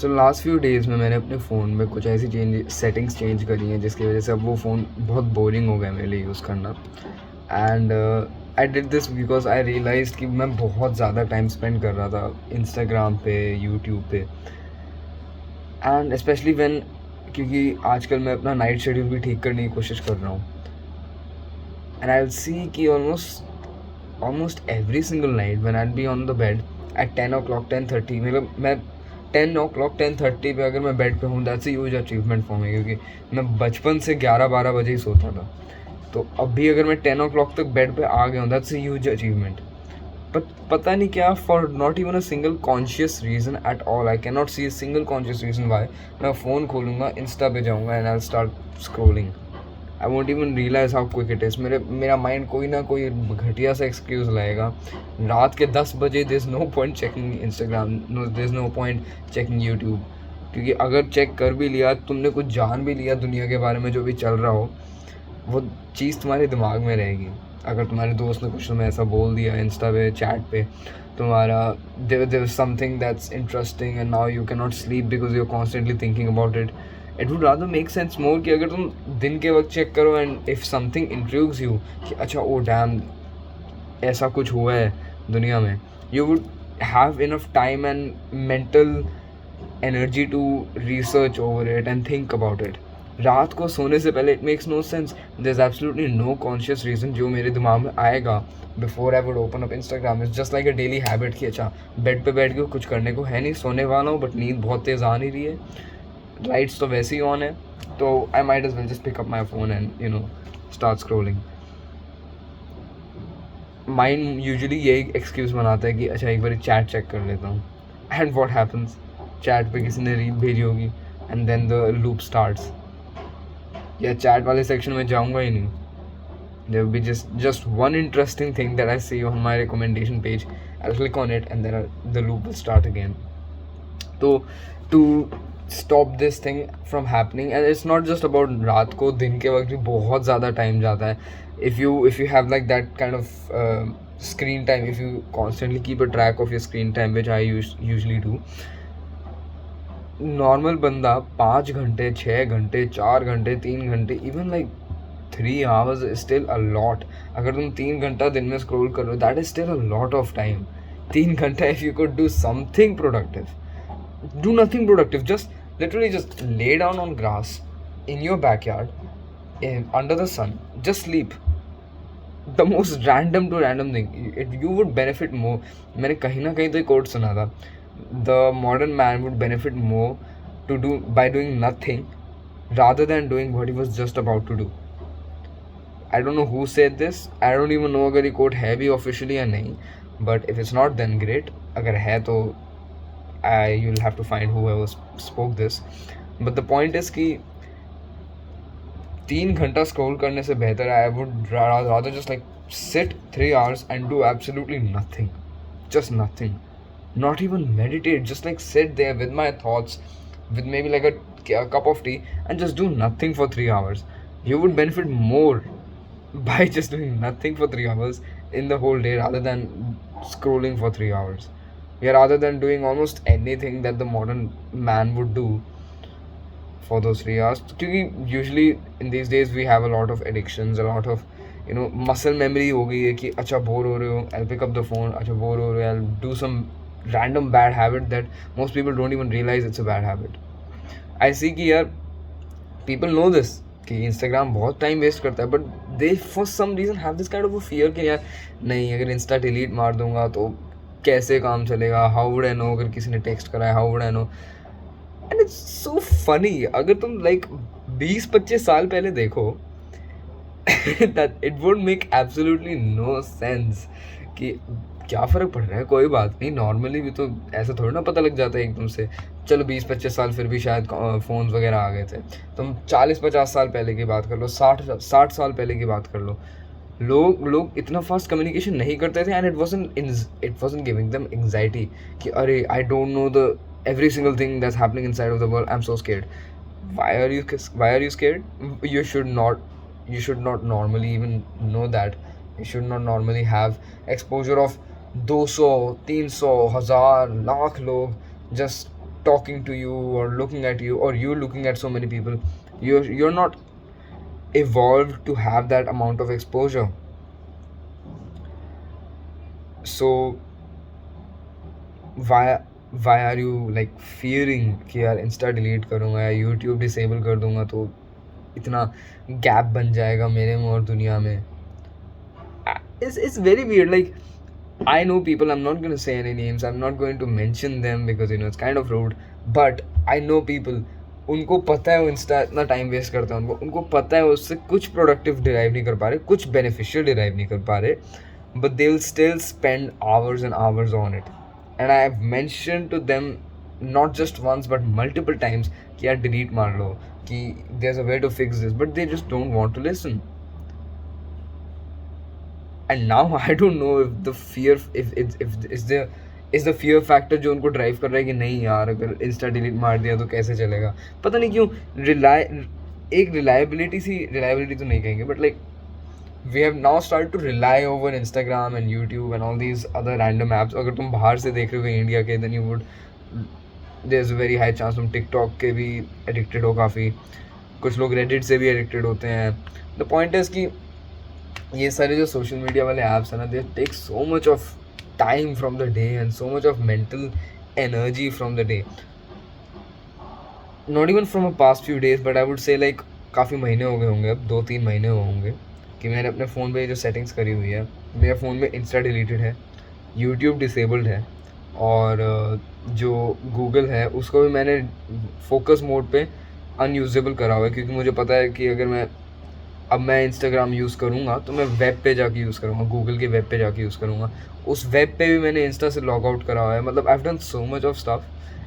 So last few days में मैंने अपने फ़ोन में कुछ ऐसी सेटिंग्स चेंज करी हैं जिसकी वजह से अब वो फ़ोन बहुत बोरिंग हो गया मेरे लिए यूज़ करना। And I did this because I realise कि मैं बहुत ज़्यादा टाइम स्पेंड कर रहा था इंस्टाग्राम पे, यूट्यूब पे, एंड स्पेशली व्हेन, क्योंकि आजकल मैं अपना नाइट शेड्यूल भी ठीक करने की कोशिश कर रहा हूँ। एंड आई विल सी कि almost every single night when I be on the bed at 10 o'clock 10:30, मतलब मैं 10 o'clock 10:30 पे अगर मैं बेड पे हूँ, that's a huge achievement for me, क्योंकि मैं बचपन से 11-12 बजे ही सोता था। तो अभी अगर मैं 10 o'clock तक बेड पे आ गया हूँ, that's a huge achievement. But पता नहीं क्या, for not even a single conscious reason at all, I can not see a single conscious reason why मैं फ़ोन खोलूँगा, इंस्टा पे जाऊँगा and I start scrolling. I won't even realise how quick it is. मेरा mind कोई ना कोई घटिया सा एक्सक्यूज़ लाएगा। रात के 10 बजे there is no point checking Instagram, no there is no point checking YouTube, क्योंकि अगर चेक कर भी लिया, तुमने कुछ जान भी लिया दुनिया के बारे में जो भी चल रहा हो, वो चीज़ तुम्हारे दिमाग में रहेगी। अगर तुम्हारे दोस्त ने कुछ तुम्हें ऐसा बोल दिया इंस्टा पे, चैट पे, तुम्हारा there something that's interesting and now you can not sleep because you are constantly thinking about it, it would rather make sense more कि अगर तुम दिन के वक्त चेक करो and if something intrigues you कि अच्छा ओ डैम ऐसा कुछ हुआ है दुनिया में, you would have enough time and mental energy to research over it and think about it. रात को सोने से पहले it makes no sense, there is absolutely no conscious reason जो मेरे दिमाग में आएगा before I would open up Instagram. It's just like a daily habit कि अच्छा बेड पे बैठ के कुछ करने को है नहीं, सोने वाला हूँ बट नींद बहुत तेज़ आ नहीं रही है, लाइट्स तो वैसे ही ऑन है, तो I might as well just pick up my phone and start scrolling. Mind usually यही एक्सक्यूज़ बनाता है कि अच्छा एक बार चैट चेक कर लेता हूँ, एंड व्हाट हैपन्स, चैट पे किसी ने रील भेजी होगी and then the loop starts, या चैट वाले सेक्शन में जाऊँगा ही नहीं, there will be just one interesting thing that I see on my recommendation page, I'll click on it and then the loop will start again. So to stop this thing from happening, and it's not just about रात को, दिन के वक्त भी बहुत ज़्यादा time जाता है। if you have like that kind of screen time, if you constantly keep a track of your screen time, which I usually do, normal बंदा 5 घंटे 6 घंटे 4 घंटे 3 घंटे, even like 3 hours is still a lot. अगर तुम 3 घंटा दिन में स्क्रॉल कर रहे हो, that is still a lot of time. 3 घंटा, if you could do something productive, do nothing productive, just literally just lay down on grass in your backyard, under the sun, just sleep. The most random to random thing, you would benefit more. मैंने कहीं ना कहीं तो एक coat सुना था, the modern man would benefit more to do by doing nothing rather than doing what he was just about to do. I don't know who said this, I don't even know अगर ये coat है भी officially या नहीं, but if it's not then great, अगर है तो you'll have to find whoever spoke this. But the point is कि 3 घंटा स्क्रॉल करने से बेहतर I would rather just like sit 3 hours and do absolutely nothing, just nothing, not even meditate, just like sit there with my thoughts, with maybe like a cup of tea, and just do nothing for 3 hours. You would benefit more by just doing nothing for 3 hours in the whole day rather than scrolling for 3 hours. Yeah, rather than doing almost anything that the modern man would do for those 3 hours. Because usually in these days we have a lot of addictions, a lot of muscle memory हो गई है कि अच्छा bore हो रहे हो, I'll pick up the phone, अच्छा bore हो रहे हो, I'll do some random bad habit that most people don't even realize it's a bad habit. I see कि यार people know this कि इंस्टाग्राम बहुत टाइम वेस्ट करता है, but they for some reason have this kind of a fear कि यार नहीं, अगर इंस्टा डिलीट मार दूंगा तो कैसे काम चलेगा, हाउ वुड आई नो अगर किसी ने टेक्स्ट करा है, how would I know. And it's so funny, अगर तुम लाइक 20-25 साल पहले देखो that it would make absolutely no sense कि क्या फ़र्क पड़ रहा है, कोई बात नहीं, नॉर्मली भी तो ऐसा थोड़ी ना पता लग जाता है एकदम से। चलो 20-25 साल फिर भी शायद फ़ोन्स वगैरह आ गए थे, तुम 40-50 साल पहले की बात कर लो, 60 साल पहले की बात कर लो, लोग इतना फास्ट कम्युनिकेशन नहीं करते थे, and it wasn't giving them anxiety कि अरे आई don't know the every single thing that's happening inside of the world, I'm so scared. Why are you scared? You should not normally even know that. You should not normally have exposure of 200 300 1000 lakh log just talking to you or looking at you, or you looking at so many people, you're not evolved to have that amount of exposure. So why why are you like fearing कि यार Insta delete करूँगा या YouTube disable कर दूंगा तो इतना gap बन जाएगा मेरे में और दुनिया में. It's very weird. Like, I know people, I'm not going to say any names, I'm not going to mention them because it's kind of rude, but I know people, उनको पता है वो इंस्टा इतना टाइम वेस्ट करता है, उनको पता है उससे कुछ प्रोडक्टिव डिराइव नहीं कर पा रहे, कुछ बेनिफिशियल डिराइव नहीं कर पा रहे, but they will still spend hours and hours on it. And I have mention to them not just once but multiple times कि यार डिलीट मार लो, कि there is a way to fix this, but they just don't want to listen. And now I don't know if the fear, if the fear factor जो उनको drive कर रहा है कि नहीं यार अगर इंस्टा डिलीट मार दिया तो कैसे चलेगा. पता नहीं क्यों रिलायबिलिटी तो नहीं कहेंगे, but like we have now start to rely over Instagram and YouTube and all these other random apps. अगर तुम बाहर से देख रहे हो इंडिया के, then you would, there is a very high chance तुम टिकटॉक के भी एडिक्टेड हो काफ़ी. कुछ लोग रेडिट से भी एडिक्टेड होते हैं. द पॉइंट इज़ कि ये सारे जो सोशल मीडिया वाले ऐप्स हैं ना, they take so much of time from the day and so much of mental energy from the day. Not even from a past few days, but I would say like काफ़ी महीने हो गए होंगे, अब 2-3 महीने होंगे कि मैंने अपने फ़ोन पे जो सेटिंग्स करी हुई है, मेरे फ़ोन में इंस्टा डिलीटेड है, यूट्यूब डिसेबल्ड है, और जो गूगल है उसको भी मैंने फोकस मोड पे अनयूजेबल करा हुआ है, क्योंकि मुझे पता है कि अगर मैं इंस्टाग्राम यूज़ करूँगा तो मैं वेब पे जाके यूज़ करूँगा, गूगल के वेब पे जाके यूज़ करूँगा. उस वेब पे भी मैंने इंस्टा से लॉग आउट करा हुआ है. मतलब I have done so much of stuff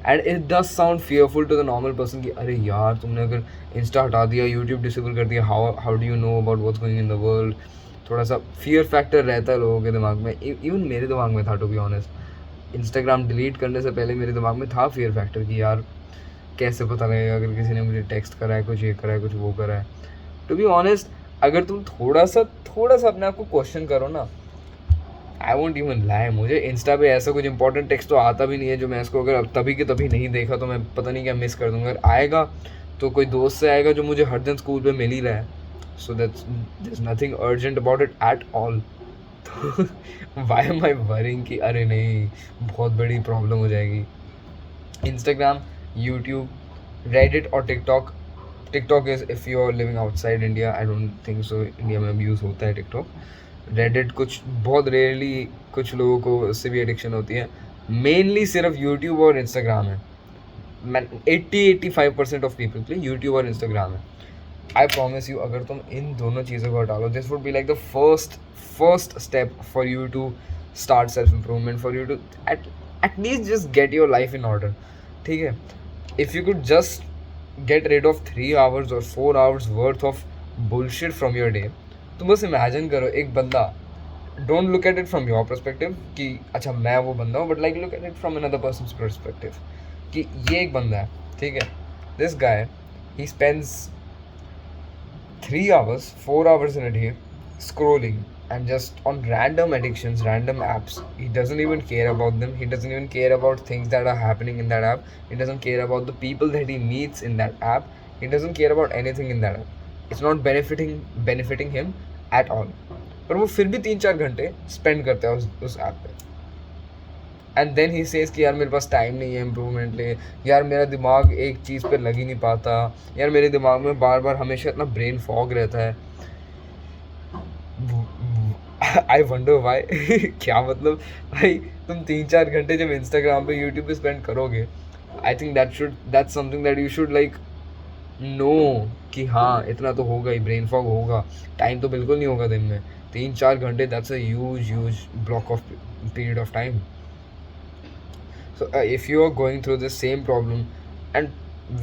and it does sound fearful to the normal person कि अरे यार तुमने अगर इंस्टा हटा दिया, यूट्यूब डिसेबल कर दिया, how do you know about what's going in the world. थोड़ा सा फियर फैक्टर रहता है लोगों के दिमाग में. इवन मेरे दिमाग में था, to be honest. Instagram delete करने से पहले मेरे दिमाग में था फियर फैक्टर कि यार कैसे पता लगेगा अगर किसी ने मुझे टेक्स्ट करा है, कुछ ये करा है, कुछ वो करा है. टू बी ऑनेस्ट, अगर तुम थोड़ा सा अपने आप को क्वेश्चन करो ना, आई वोंट इवन लाई, मुझे इंस्टा पे ऐसा कुछ इंपॉर्टेंट टेक्स्ट तो आता भी नहीं है जो मैं इसको अगर तभी के तभी नहीं देखा तो मैं पता नहीं क्या मिस कर दूंगा. अगर आएगा तो कोई दोस्त से आएगा जो मुझे हर दिन स्कूल पे मिल ही रहा है. So that's there is nothing urgent about it at all. Why am I worrying कि अरे नहीं बहुत बड़ी प्रॉब्लम हो जाएगी. इंस्टाग्राम, यूट्यूब, रेडिट और TikTok is if you are living outside India, I don't think so India में भी यूज़ होता है टिकटॉक. रेडिट कुछ बहुत रेयरली कुछ लोगों को उससे भी एडिक्शन होती है. मेनली सिर्फ यूट्यूब और इंस्टाग्राम है. 80-85% ऑफ पीपल के लिए यूट्यूब और इंस्टाग्राम है. आई प्रॉमिस यू, अगर तुम इन दोनों चीज़ों को हटा लो, this would be like the first step for you to start self improvement, for you to at least just get your life in order. ठीक है, if you could just get rid of 3 hours or 4 hours worth of bullshit from your day. तुम बस imagine करो एक बंदा, don't look at it from your perspective कि अच्छा मैं वो बंदा हूँ, but like look at it from another persons perspective कि ये एक बंदा है. ठीक है, this guy he spends 3 hours 4 hours in a day scrolling and just on random addictions, random apps. He doesn't even care about them. He doesn't even care about things that are happening in that app. He doesn't care about the people that he meets in that app. He doesn't care about anything in that app. It's not benefiting him at all. पर वो फिर भी 3-4 घंटे spend करता है उस app पे. And then he says कि यार मेरे पास टाइम नहीं है इम्प्रूवमेंट लिए, यार मेरा दिमाग एक चीज़ पे लग ही नहीं पाता, यार मेरे दिमाग में बार बार हमेशा इतना ब्रेन फॉग रहता है. I wonder why. क्या मतलब भाई, तुम 3-4 घंटे जब इंस्टाग्राम पे यूट्यूब पे स्पेंड करोगे, I think that's something that you should like know कि हाँ इतना तो होगा ही, ब्रेन फॉग होगा. टाइम तो बिल्कुल नहीं होगा दिन में. 3-4 घंटे, that's a huge block of period of time. So if you are going through this same problem, and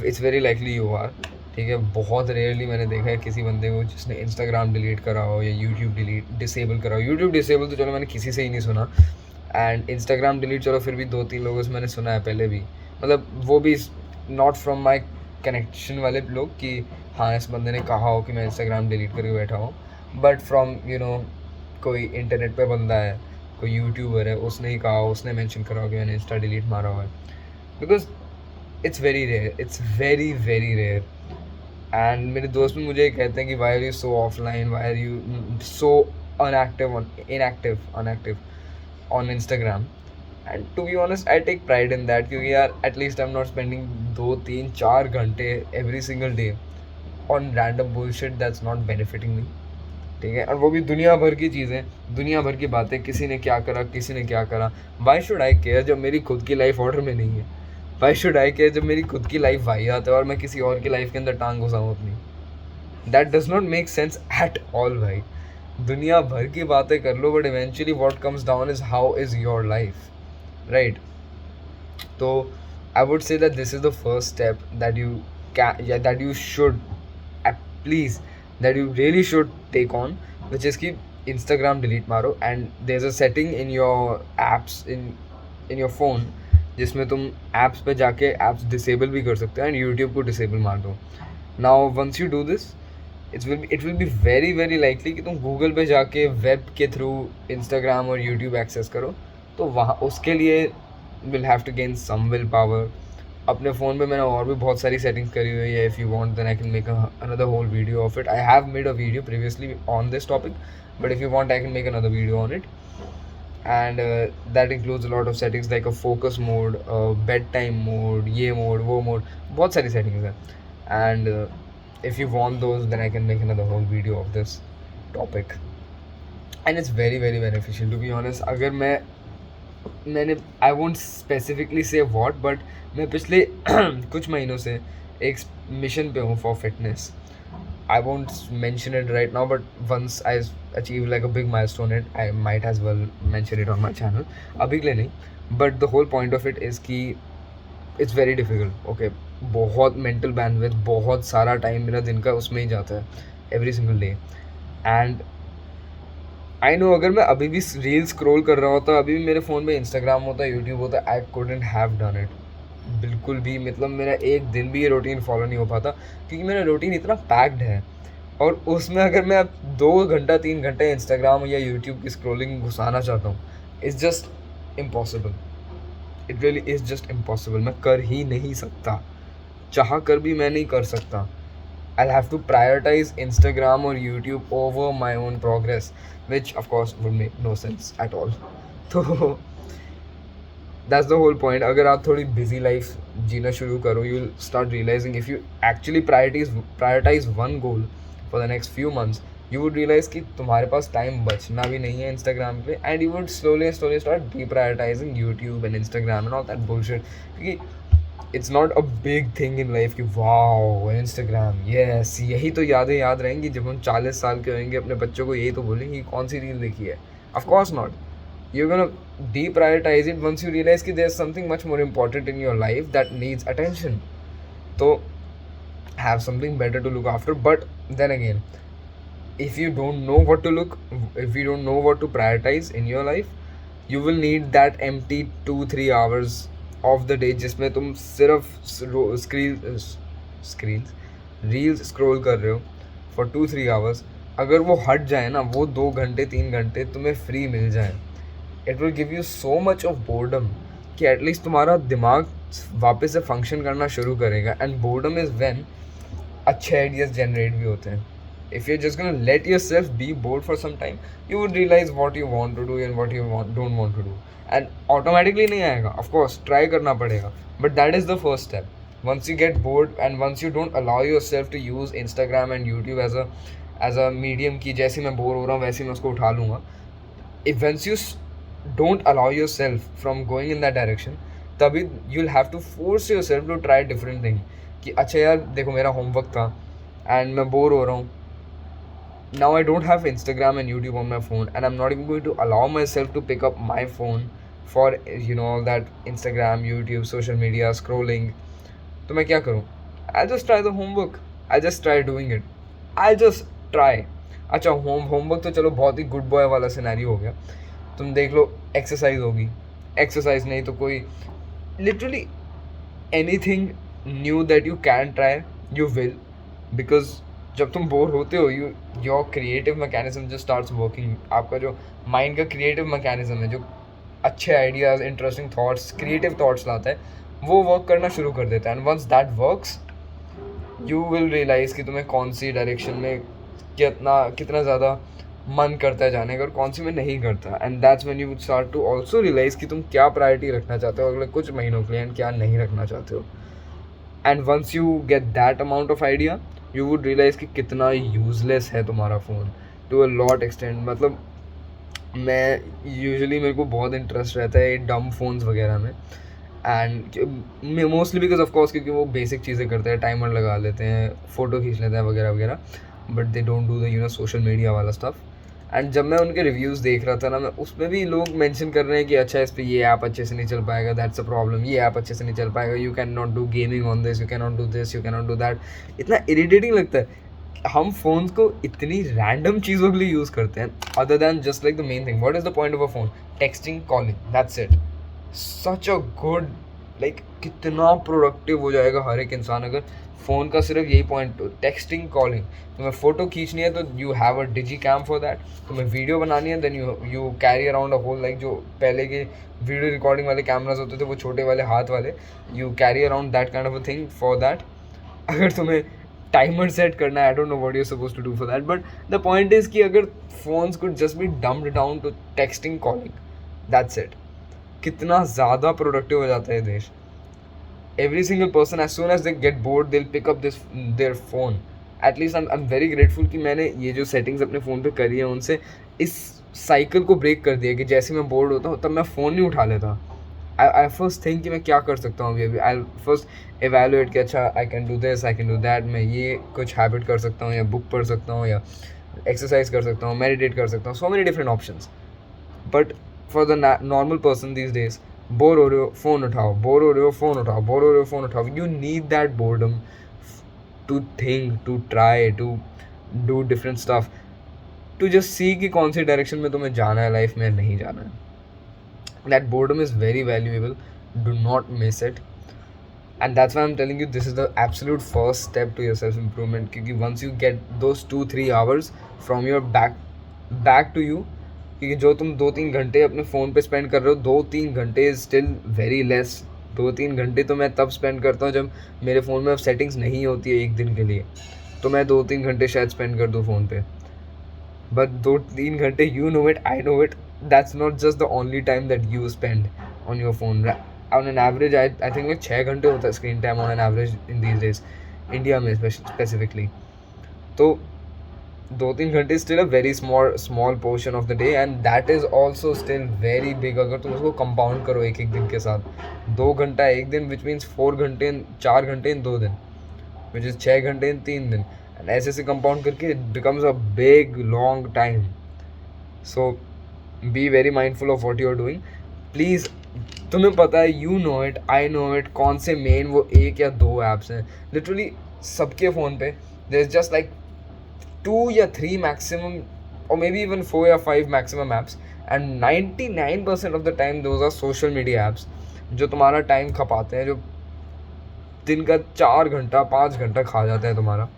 it's very likely you are, ठीक है, बहुत रेयरली मैंने देखा है किसी बंदे को जिसने इंस्टाग्राम डिलीट करा हो या यूट्यूब डिसेबल करा हो. यूट्यूब डिसेबल तो चलो मैंने किसी से ही नहीं सुना, एंड इंस्टाग्राम डिलीट चलो फिर भी 2-3 लोगों से मैंने सुना है पहले भी. मतलब वो भी नॉट फ्रॉम माई कनेक्शन वाले लोग कि हाँ इस बंदे ने कहा हो कि मैं इंस्टाग्राम डिलीट करके बैठा हूँ, बट फ्रॉम कोई इंटरनेट पे बंदा है, कोई यूट्यूबर है, उसने ही कहा, उसने मेंशन करा हो कि मैंने इंस्टा डिलीट मारा हुआ है. Because it's very rare, it's very very rare. And मेरे दोस्त भी मुझे ये कहते हैं कि why are you so offline, why are you so unactive on Instagram. And to be honest I take pride in that, क्योंकि यार at least I am not spending 2 3 4 घंटे every single day on random bullshit that's not benefiting me. ठीक है, और वो भी दुनिया भर की चीज़ें, दुनिया भर की बातें, किसी ने क्या करा, किसी ने क्या करा। वाई शुड आई केयर जब मेरी खुद की लाइफ ऑर्डर में नहीं है? वाई शुड आई केयर जब मेरी खुद की लाइफ वाहियात है और मैं किसी और की लाइफ के अंदर टांग घुसाऊँ अपनी? That does not make sense at all भाई। दुनिया भर की बातें कर लो, but eventually what comes down is how is your life, right? तो I would say that this is the first step that you can, that you should please, that you really should take on, which is कि Instagram delete मारो। and there's a setting in your apps in your phone जिसमें तुम apps पे जाके apps disable भी कर सकते हो and YouTube को disable मार दो। now once you do this, it will be very very likely कि तुम Google पे जाके web के through Instagram और YouTube access करो। तो वहाँ उसके लिए will have to gain some will power। अपने फ़ोन पे मैंने और भी बहुत सारी सेटिंग्स करी हुई है। If you want then I can make another whole video of it. I have made a video previously on this topic, but if you want I can make another video on it. And that includes a lot of settings like a focus mode, bed time mode, ये mode वो mode, बहुत सारी settings हैं। And if you want those then I can make another whole video of this topic. And it's very very beneficial to be honest. अगर मैंने I won't specifically say what, but मैं पिछले कुछ महीनों से एक मिशन पे हूँ for fitness. I won't mention it right now, but once I achieve like a big milestone it, I might as well mention it on my channel. अभी के लिए नहीं, but the whole point of it is कि it's very difficult. Okay, बहुत mental bandwidth, बहुत सारा time मेरा दिन का उसमें ही जाता है every single day. And I know अगर मैं अभी भी रील स्क्रॉल कर रहा होता, अभी भी मेरे फ़ोन में इंस्टाग्राम होता, यूट्यूब होता, I couldn't have done it. बिल्कुल भी, मतलब मेरा एक दिन भी ये रूटीन फॉलो नहीं हो पाता, क्योंकि मेरा रूटीन इतना पैक्ड है। और उसमें अगर मैं अब 2 घंटा 3 घंटे इंस्टाग्राम या यूट्यूब की स्क्रॉलिंग घुसाना चाहता हूँ, it's just impossible. It really is just impossible. मैं कर ही नहीं सकता, चाह कर भी मैं नहीं कर सकता। I'll have to prioritize Instagram or YouTube over my own progress, which of course would make no sense at all. तो that's the whole point। अगर आप थोड़ी busy life जीना शुरू करो, you'll start realizing if you actually prioritize one goal for the next few months, you would realize कि तुम्हारे पास time बचना भी नहीं है Instagram पे, and you would slowly start deprioritizing YouTube and Instagram and all that bullshit। क्योंकि it's not a big thing in life कि wow Instagram, yes, यही तो यादें याद रहेंगी जब हम 40 साल के होंगे। अपने बच्चों को यही तो बोलेंगे कि कौन सी रील देखी है। Of course not. You gonna deprioritize it once you realize कि there's something much more important in your life that needs attention। तो have something better to look after। But then again, if you don't know what to look, if you don't know what to prioritize in your life, you will need that empty 2-3 hours of the day जिसमें तुम सिर्फ reels scroll कर रहे हो for 2-3 hours. अगर वो हट जाए ना, वो 2 घंटे 3 घंटे तुम्हें फ्री मिल जाए, it will give you so much of boredom कि एटलीस्ट तुम्हारा दिमाग वापस से फंक्शन करना शुरू करेगा। एंड बोर्डम इज़ व्हेन अच्छे आइडियाज़ जनरेट भी होते हैं। If you're just gonna let yourself be bored for some time, you would realize what you want to do and what you don't want to do। And automatically नहीं आएगा, of course try करना पड़ेगा, but that is the first step। Once you get bored and once you don't allow yourself to use Instagram and YouTube as a medium कि जैसे मैं bore हो रहा हूँ वैसे मैं उसको उठा लूँगा, if once you don't allow yourself from going in that direction, तभी you'll have to force yourself to try different thing कि अच्छा यार देखो मेरा होमवर्क था and मैं बोर हो रहा हूँ। Now I don't have Instagram and YouTube on my phone, and I'm not even going to allow myself to pick up my phone for all that Instagram, YouTube, social media scrolling। तो मैं क्या करूँ? I'll just try the homework। I'll just try doing it। I'll just try। अच्छा homework तो चलो बहुत ही good boy वाला scenario हो गया। तुम देख लो एक्सरसाइज होगी, एक्सरसाइज नहीं तो कोई literally anything new that you can try, you will. Because जब तुम बोर होते हो, योर क्रिएटिव मैकेनिज्म जो स्टार्ट्स वर्किंग। आपका जो माइंड का क्रिएटिव मैकेनिज्म है, जो अच्छे ideas, interesting thoughts, creative thoughts लाता है, वो वर्क करना शुरू कर देता है, and once that works you will realize कि तुम्हें कौन सी डायरेक्शन में कितना ज़्यादा मन करता है जाने का और कौन सी में नहीं करता, and that's when you would start to also realize कि तुम क्या प्रायोरिटी रखना चाहते हो अगले कुछ महीनों के लिए एंड क्या नहीं रखना चाहते हो. And once you get that amount of idea you would realize कि कितना यूजलेस है तुम्हारा phone to a lot extend. मतलब मैं यूजुअली मेरे को बहुत इंटरेस्ट रहता है डम फोन्स वगैरह में, and mostly because of course क्योंकि वो बेसिक चीज़ें करते हैं, टाइमर लगा लेते हैं, फ़ोटो खींच लेते हैं वगैरह वगैरह, but they don't do the social media वाला स्टफ. एंड जब मैं उनके रिव्यूज़ देख रहा था ना, मैं उसमें भी लोग मेंशन कर रहे हैं कि अच्छा इस पर ये ऐप अच्छे से नहीं चल पाएगा, दैट्स अ प्रॉब्लम, ये ऐप अच्छे से नहीं चल पाएगा, you can not do gaming on this, you can not do this, you can not do that. इतना इरिटेटिंग लगता है. हम फ़ोन्स को इतनी रैंडम चीज़ों के लिए यूज़ करते हैं other than just like the main thing. What is the point of a phone? Texting, calling, that's it. Such a good, like कितना प्रोडक्टिव हो जाएगा हर एक इंसान अगर फ़ोन का सिर्फ यही पॉइंट, टेक्सटिंग, कॉलिंग. तुम्हें फ़ोटो खींचनी है तो you have a digi cam for that. तुम्हें वीडियो बनानी है then you carry around a whole, like जो पहले के वीडियो रिकॉर्डिंग वाले कैमराज होते थे वो छोटे वाले हाथ वाले, you carry around that kind of a thing for that. अगर तुम्हें टाइमर सेट करना है, I don't know what you are supposed to do for that, but the point is कि अगर phones could just be dumped down to texting, calling, that's it, कितना ज़्यादा productive हो जाता है देश. Every single person as soon as they get bored they'll pick up their phone. At least I'm very grateful कि मैंने ये जो सेटिंग्स अपने फ़ोन पे करी है उनसे इस साइकिल को ब्रेक कर दिया कि जैसे मैं बोर्ड होता हूँ तब मैं फ़ोन नहीं उठा लेता. आई फर्स्ट थिंक कि मैं क्या कर सकता हूँ अभी. आई फर्स्ट एवेलुएट कि अच्छा I can do this, I can do that, मैं ये कुछ हैबिट कर सकता हूँ या बुक पढ़ सकता हूँ या एक्सरसाइज कर सकता हूँ, मेडिटेट कर सकता हूँ, so many different options. But for the normal person these days, bore हो रहे हो फ़ोन उठाओ, बोर हो रहे हो फ़ोन उठाओ, बोर हो रहे हो फ़ोन उठाओ. You need that boredom to think, to try, to do different stuff, to just see कि कौन सी डायरेक्शन में तुम्हें जाना है लाइफ में, नहीं जाना है. That boredom is very valuable, do not miss it. And that's why I'm telling you this is the absolute first step to your self improvement, क्योंकि once you get those 2-3 hours from your back to you, क्योंकि जो तुम 2-3 घंटे अपने phone पे spend कर रहे हो, 2-3 घंटे इज़ स्टिल वेरी लेस. 2-3 घंटे तो मैं तब स्पेंड करता हूँ जब मेरे फ़ोन में अब सेटिंग्स नहीं होती है एक दिन के लिए, तो मैं 2-3 घंटे शायद स्पेंड कर दूँ फ़ोन पे. बट 2-3 घंटे, you know it, I know it, that's not just the only time that you spend on your phone. On an average I think like 6 घंटे होता है screen time on an average in these days, India में specifically. तो 2-3 घंटे still a very small portion of the day, and that is also still very big अगर तुम उसको compound करो एक दिन के साथ. 2 घंटा एक दिन विच मीन्स 4 घंटे 4 घंटे इन 2 दिन, विच इज़ 6 घंटे इन 3 दिन, एंड ऐसे से कंपाउंड करके it becomes a big long time. So be very mindful of what you are doing please. तुम्हें पता है, you know it, I know it, कौन से मेन वो 1 या 2 ऐप्स हैं. लिटरली सबके फ़ोन पे देयर इज़ जस्ट लाइक 2 या 3 मैक्सिमम, और मे बी इवन 4 या 5 maximum apps, and 99% of the time those are social media apps जो तुम्हारा टाइम खपाते हैं, जो दिन का 4 घंटा 5 घंटा खा जाता है तुम्हारा.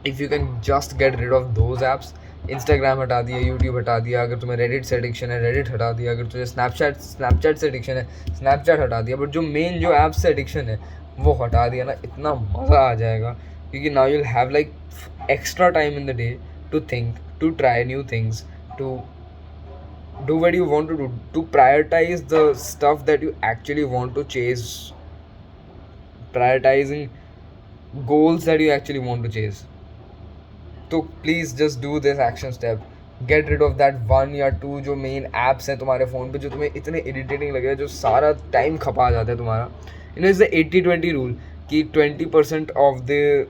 If you can just get rid of those apps, Instagram हटा दिया, यूट्यूब हटा दिया, अगर तुम्हें रेडिट से एडिक्शन है रेडिट हटा दिया, अगर तुझे स्नैपचैट से एडिक्शन है स्नैपचैट हटा दिया, बट जो मेन जो ऐप से एडिक्शन है वो हटा दिया ना, इतना मज़ा आ जाएगा. क्योंकि now you'll have like extra time in the day to think, to try new things, to do what you want to do, to prioritize the stuff that you actually want to chase, prioritizing goals that you actually want to chase. तो please just do this action step, get rid of that 1 या 2 जो main apps हैं तुम्हारे phone पे जो तुम्हें इतने irritating लगे, जो सारा टाइम खपा जाता है तुम्हारा. इज़ द 80-20 रूल कि 20% ऑफ द,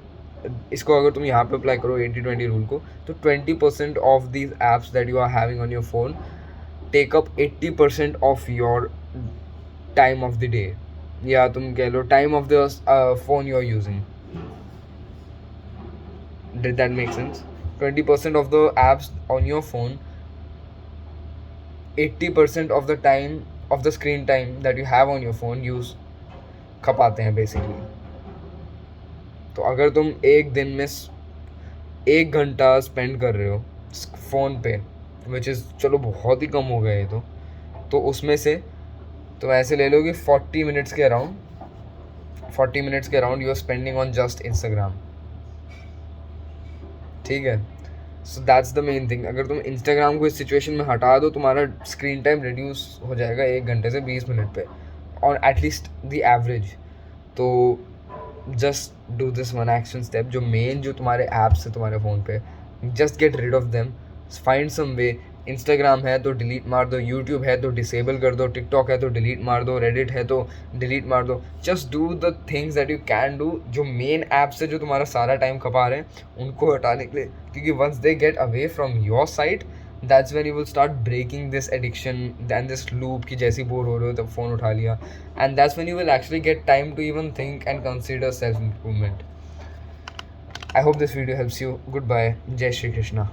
इसको अगर तुम यहाँ पे अप्लाई करो 80-20 रूल को, तो 20% of these apps that you are having on your phone take up 80% of your time of the day, या तुम कह लो time of the phone you are using. Did that make sense? 20% of the apps on your phone, 80% of the time of the screen time that you have on your phone use खपाते हैं basically. तो अगर तुम एक दिन में 1 घंटा spend कर रहे हो फ़ोन पे, विच इज़ चलो बहुत ही कम हो गया ये तो उसमें से तो ऐसे ले लो कि 40 मिनट्स के around you are spending on just Instagram, ठीक है। So that's the main thing. अगर तुम इंस्टाग्राम को इस सिचुएशन में हटा दो, तुम्हारा स्क्रीन टाइम रिड्यूस हो जाएगा 1 घंटे से 20 मिनट पे, और एटलीस्ट द एवरेज। तो just do this one action step, जो तुम्हारे ऐप्स है तुम्हारे फ़ोन पे, just get rid of them, find some way. Instagram है तो डिलीट मार दो, यूट्यूब है तो डिसेबल कर दो, टिकटॉक है तो डिलीट मार दो, रेडिट है तो डिलीट मार दो। Just do the things that you can do. जो मेन ऐप्स है जो तुम्हारा सारा टाइम खपा रहे हैं उनको हटाने के लिए, क्योंकि once they get away from your side, that's when you will start breaking this addiction and this loop कि जैसे ही बोर हो रहे हो तब फ़ोन उठा लिया, and that's when you will actually get time to even think and consider self improvement. I hope this video helps you. Good bye, जय श्री कृष्णा।